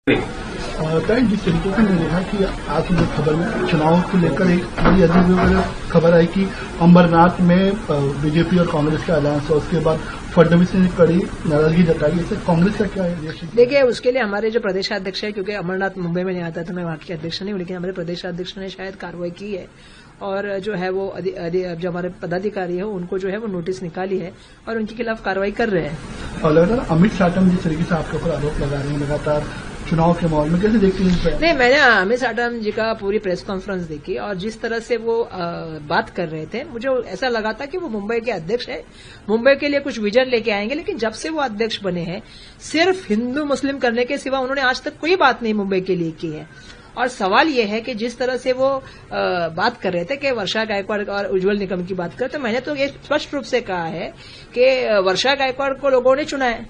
जिस तरीके से मैंने देखा कि आज की खबर में चुनाव को लेकर एक बड़ी अजीब खबर आई कि अमरनाथ में बीजेपी और कांग्रेस का अलायंस और उसके बाद फडणवीस ने कड़ी नाराजगी जताई। इससे कांग्रेस का क्या है? देखिए, उसके लिए हमारे जो प्रदेशाध्यक्ष है, क्योंकि अमरनाथ मुंबई में नहीं आता तो मैं वहां के अध्यक्ष नहीं हूं, लेकिन हमारे प्रदेशाध्यक्ष ने शायद कार्रवाई की है और जो है वो जो हमारे पदाधिकारी है उनको जो है वो नोटिस निकाली है और उनके खिलाफ कार्रवाई कर रहे हैं। और लगातार अमित साटम जिस तरीके से आपके ऊपर आरोप लगा रहे हैं लगातार चुनाव के माहौल में, कैसे देखती हैं? नहीं, मैंने अमित साटम जी का पूरी प्रेस कॉन्फ्रेंस देखी और जिस तरह से वो बात कर रहे थे, मुझे ऐसा लगा था कि वो मुंबई के अध्यक्ष है, मुंबई के लिए कुछ विजन लेके आएंगे। लेकिन जब से वो अध्यक्ष बने हैं, सिर्फ हिंदू मुस्लिम करने के सिवा उन्होंने आज तक कोई बात नहीं मुंबई के लिए की है। और सवाल ये है कि जिस तरह से वो बात कर रहे थे कि वर्षा गायकवाड़ और उज्जवल निगम की बात कर, तो मैंने तो ये स्पष्ट रूप से कहा है कि वर्षा गायकवाड़ को लोगों ने चुना है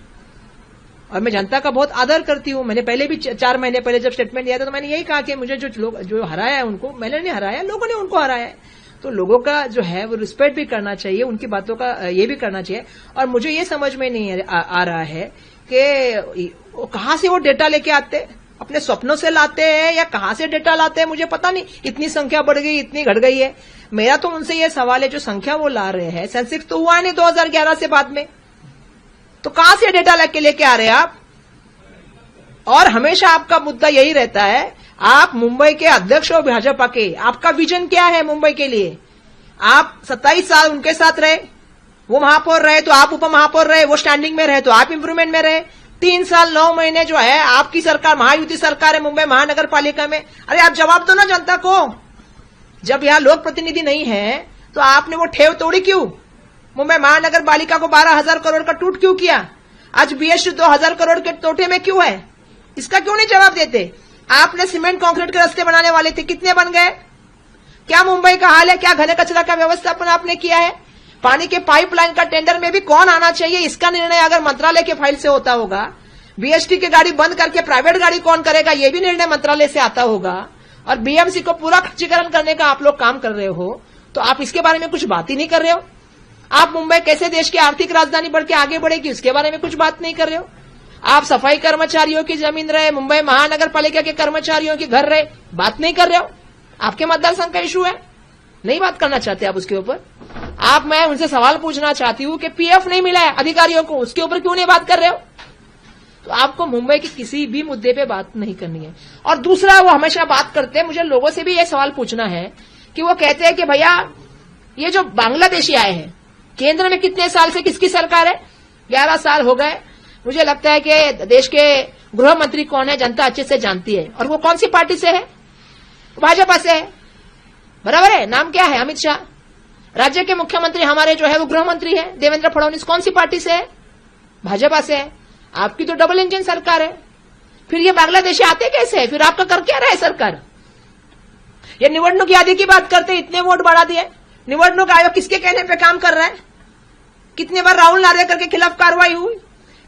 और मैं जनता का बहुत आदर करती हूं। मैंने पहले भी 4 महीने पहले जब स्टेटमेंट दिया था तो मैंने यही कहा कि मुझे जो हराया है उनको मैंने नहीं हराया, लोगों ने उनको हराया है। तो लोगों का जो है वो रिस्पेक्ट भी करना चाहिए, उनकी बातों का ये भी करना चाहिए। और मुझे ये समझ में नहीं आ रहा है कि कहां से वो डेटा लेके आते, अपने स्वप्नों से लाते हैं या कहां से डेटा लाते हैं, मुझे पता नहीं। इतनी संख्या बढ़ गई, इतनी घट गई है। मेरा तो उनसे ये सवाल है, जो संख्या वो ला रहे हैं, सेंसेक्स तो हुआ नहीं 2011 से बाद में, तो कहां से डेटा लेके आ रहे हैं आप? और हमेशा आपका मुद्दा यही रहता है, आप मुंबई के अध्यक्ष हो भाजपा के, आपका विजन क्या है मुंबई के लिए? आप 27 साल उनके साथ रहे, वो महापौर रहे तो आप उप महापौर रहे, वो स्टैंडिंग में रहे तो आप इंप्रूवमेंट में रहे। 3 साल 9 महीने जो है आपकी सरकार, महायुति सरकार है मुंबई महानगर पालिका में। अरे आप जवाब दो ना जनता को। जब यहां लोक प्रतिनिधि नहीं है तो आपने वो ठेव तोड़ी क्यों? मुंबई महानगर पालिका को 12,000 करोड़ का टूट क्यों किया? आज BHT 2,000 करोड़ के तोटे में क्यों है? इसका क्यों नहीं जवाब देते? आपने सीमेंट कंक्रीट के रास्ते बनाने वाले थे, कितने बन गए? क्या मुंबई का हाल है? क्या घने कचरा का व्यवस्थापन आपने किया है? पानी के पाइपलाइन का टेंडर में भी कौन आना चाहिए, इसका निर्णय अगर मंत्रालय के फाइल से होता होगा। BHT की गाड़ी बंद करके प्राइवेट गाड़ी कौन करेगा, ये भी निर्णय मंत्रालय से आता होगा। और BMC को पूरा खर्चीकरण करने का आप लोग काम कर रहे हो, तो आप इसके बारे में कुछ बात ही नहीं कर रहे हो। आप मुंबई कैसे देश की आर्थिक राजधानी बढ़ के आगे बढ़ेगी, उसके बारे में कुछ बात नहीं कर रहे हो। आप सफाई कर्मचारियों की जमीन रहे, मुंबई महानगर पालिका के कर्मचारियों के घर रहे, बात नहीं कर रहे हो। आपके मतदार संघ का इशू है, नहीं बात करना चाहते आप उसके ऊपर। मैं उनसे सवाल पूछना चाहती हूं कि PF नहीं मिला है अधिकारियों को, उसके ऊपर क्यों नहीं बात कर रहे हो? तो आपको मुंबई के किसी भी मुद्दे पे बात नहीं करनी है। और दूसरा, वो हमेशा बात करते हैं, मुझे लोगों से भी ये सवाल पूछना है कि वो कहते हैं कि भैया ये जो बांग्लादेशी आए हैं, केंद्र में कितने साल से किसकी सरकार है? 11 साल हो गए। मुझे लगता है कि देश के गृह मंत्री कौन है जनता अच्छे से जानती है, और वो कौन सी पार्टी से है? भाजपा से है, बराबर है। नाम क्या है? अमित शाह। राज्य के मुख्यमंत्री हमारे जो है वो गृह मंत्री है देवेंद्र फडणवीस, कौन सी पार्टी से है? भाजपा से है। आपकी तो डबल इंजन सरकार है। फिर ये बांग्लादेशी आते कैसे है? फिर आपका कर क्या रहा है सरकार? ये निवडणूक यादी की बात करते, इतने वोट बढ़ा दिए। निवडणूक आयोग किसके कहने पे काम कर रहा है? कितने बार राहुल नार्वेकर के खिलाफ कार्रवाई हुई?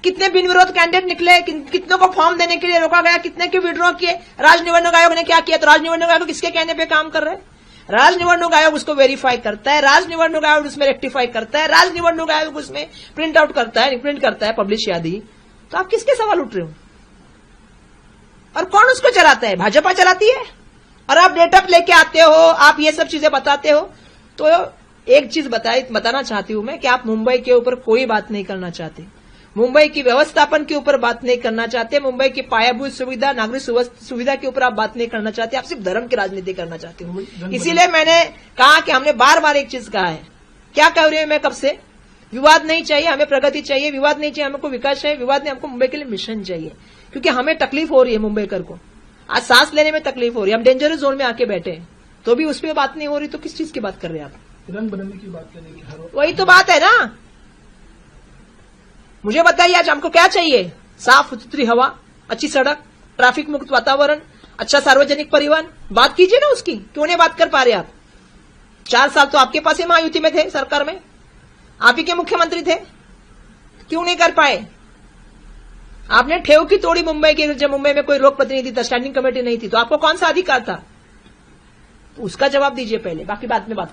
कितने बिन विरोध कैंडिडेट निकले? कितनों को फॉर्म देने के लिए रोका गया? कितने के विड्रॉ किए? राज्य निवडणूक आयोग ने क्या किया? तो राज्य निवडणूक आयोग किसके कहने पे काम कर रहे हैं? राज्य निवडणूक आयोग उसको वेरीफाई करता है, राज्य निवडणूक आयोग उसमें रेक्टिफाई करता है, राज्य निवडणूक आयोग उसमें प्रिंट आउट करता है, प्रिंट करता है पब्लिश यादी। तो आप किसके सवाल उठ रहे हो? और कौन उसको चलाता है? भाजपा चलाती है। और आप डेटा लेके आते हो, आप ये सब चीजें बताते हो। तो एक चीज बताना चाहती हूं मैं कि आप मुंबई के ऊपर कोई बात नहीं करना चाहते, मुंबई की व्यवस्थापन के ऊपर बात नहीं करना चाहते, मुंबई की पायाभूत सुविधा, नागरिक सुविधा के ऊपर आप बात नहीं करना चाहते, आप सिर्फ धर्म की राजनीति करना चाहते हो। इसीलिए मैंने कहा कि हमने बार बार एक चीज कहा है। क्या कह रही हूं मैं कब से? विवाद नहीं चाहिए, हमें प्रगति चाहिए। विवाद नहीं चाहिए, हमको विकास चाहिए। विवाद नहीं, हमको मुंबई के लिए मिशन चाहिए, क्योंकि हमें तकलीफ हो रही है मुंबईकर को। आज सांस लेने में तकलीफ हो रही है, हम डेंजरस जोन में आके बैठे हैं, तो भी उस पर बात नहीं हो रही। तो किस चीज की बात कर रहे हैं आप? रंग बदलने की बात करें कि वही तो बात है ना। मुझे बताइए आज हमको क्या चाहिए? साफ सुथरी हवा, अच्छी सड़क, ट्रैफिक मुक्त वातावरण, अच्छा सार्वजनिक परिवहन। बात कीजिए ना उसकी, क्यों नहीं बात कर पा रहे आप? 4 साल तो आपके पास ही महायुति में थे, सरकार में आप ही के मुख्यमंत्री थे, क्यों नहीं कर पाए? आपने ठेव की तोड़ी मुंबई की। जब मुंबई में कोई लोक प्रतिनिधि था, स्टैंडिंग कमेटी नहीं थी, तो आपको कौन सा अधिकार था? तो उसका जवाब दीजिए पहले, बाकी बाद में बात